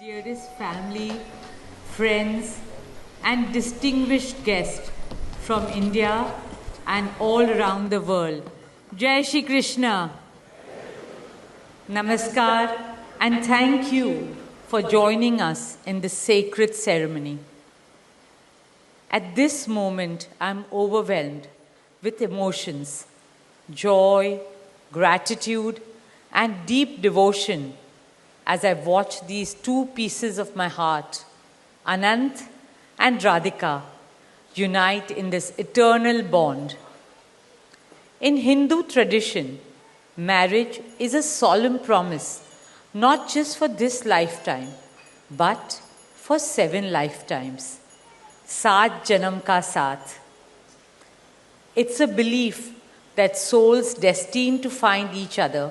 Dearest family, friends, and distinguished guests from India and all around the world. Jai Shri Krishna. Namaskar, and thank you for joining us in this sacred ceremony. At this moment, I'm overwhelmed with emotions, joy, gratitude, and deep devotion as I watch these two pieces of my heart, Anant and Radhika, unite in this eternal bond. In Hindu tradition, marriage is a solemn promise, not just for this lifetime, but for 7 lifetimes. Saat Janam Ka Saath. It's a belief that souls destined to find each other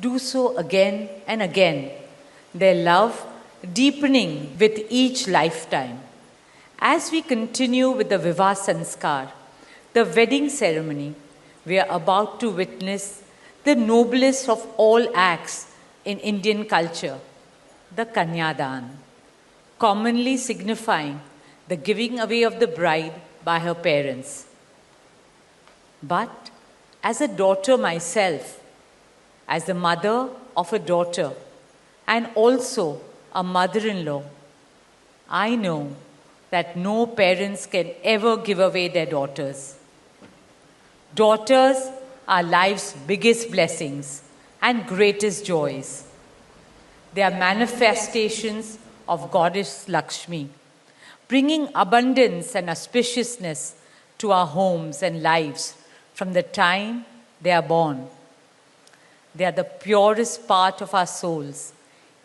do so again and again, their love deepening with each lifetime. As we continue with the Vivah Sanskar, the wedding ceremony, we are about to witness the noblest of all acts in Indian culture, the Kanyadan, commonly signifying the giving away of the bride by her parents. But as a daughter myself, as the mother of a daughter and also a mother-in-law, I know that no parents can ever give away their daughters. Daughters are life's biggest blessings and greatest joys. They are manifestations of Goddess Lakshmi, bringing abundance and auspiciousness to our homes and lives from the time they are born. They are the purest part of our souls,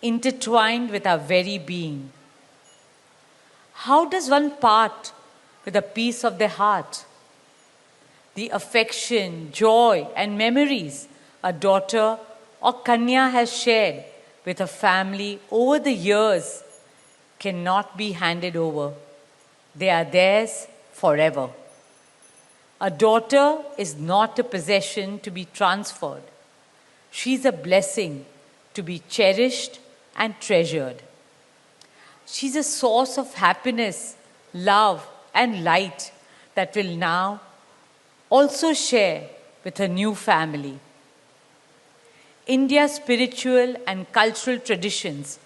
intertwined with our very being. How does one part with a piece of their heart? The affection, joy, and memories a daughter or Kanya has shared with her family over the years cannot be handed over. They are theirs forever. A daughter is not a possession to be transferred. She is a blessing to be cherished and treasured. She's a source of happiness, love, and light that will now also share with her new family. India's spiritual and cultural traditions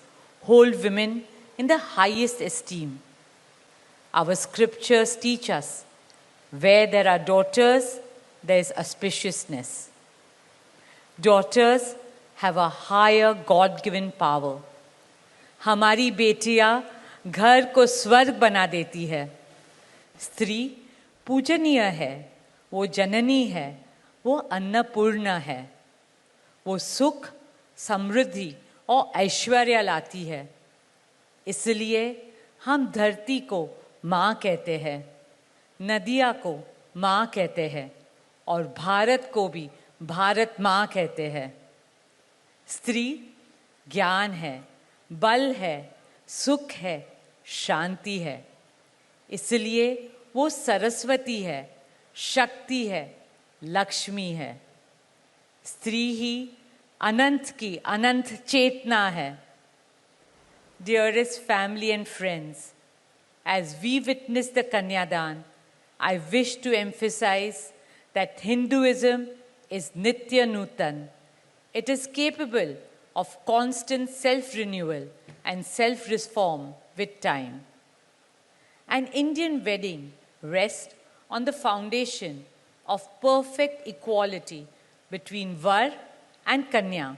hold women in the highest esteem. Our scriptures teach us where there are daughters, there is auspiciousness. Daughters have a higher God-given power. हमारी बेटियां घर को स्वर्ग बना देती है. स्त्री पूजनीय है, वो जननी है, वो अन्नपूर्णा है. वो सुख, समृद्धि और ऐश्वर्य लाती है. इसलिए हम धरती को माँ कहते हैं, नदियाँ को माँ कहते हैं और भारत को भी भारत माँ कहते हैं. स्त्री ज्ञान है, बल है, सुख है, शांति है. इसलिए वो सरस्वती है, शक्ति है, लक्ष्मी है. स्त्री ही अनंत की अनंत चेतना है. Dearest family and friends, as we witness the Kanyadan, I wish to emphasize that Hinduism is Nitya Nutan. It is capable of constant self-renewal and self-reform with time. An Indian wedding rests on the foundation of perfect equality between Var and Kanya,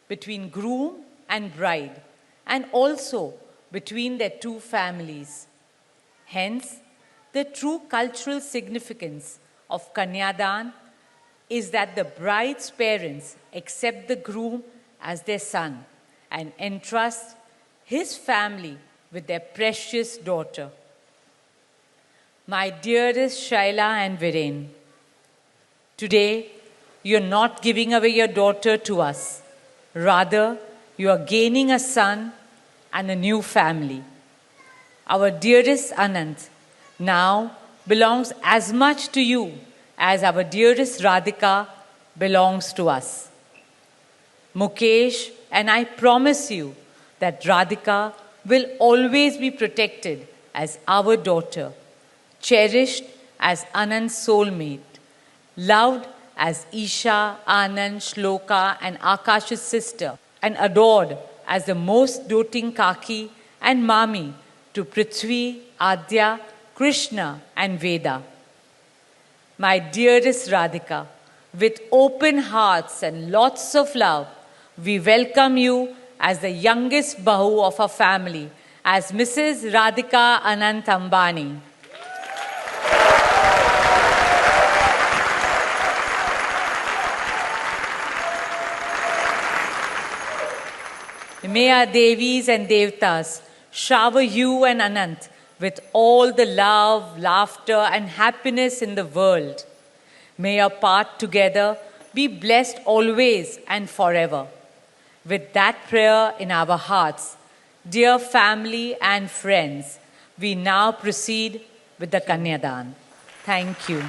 between groom and bride, and also between their two families. Hence, the true cultural significance of Kanyadan is that the bride's parents accept the groom as their son and entrust his family with their precious daughter. My dearest Shaila and Viren, today you are not giving away your daughter to us. Rather, you are gaining a son and a new family. Our dearest Anant now belongs as much to you as our dearest Radhika belongs to us. Mukesh and I promise you that Radhika will always be protected as our daughter, cherished as Anand's soulmate, loved as Isha, Anand, Shloka, and Akash's sister, and adored as the most doting Kaki and Mami to Prithvi, Adya, Krishna, and Veda. My dearest Radhika, with open hearts and lots of love, we welcome you as the youngest Bahu of our family, as Mrs. Radhika Anant Ambani. May our Devis and Devtas shower you and Anant with all the love, laughter, and happiness in the world. May our path together be blessed always and forever. With that prayer in our hearts, dear family and friends, we now proceed with the Kanyadan. Thank you.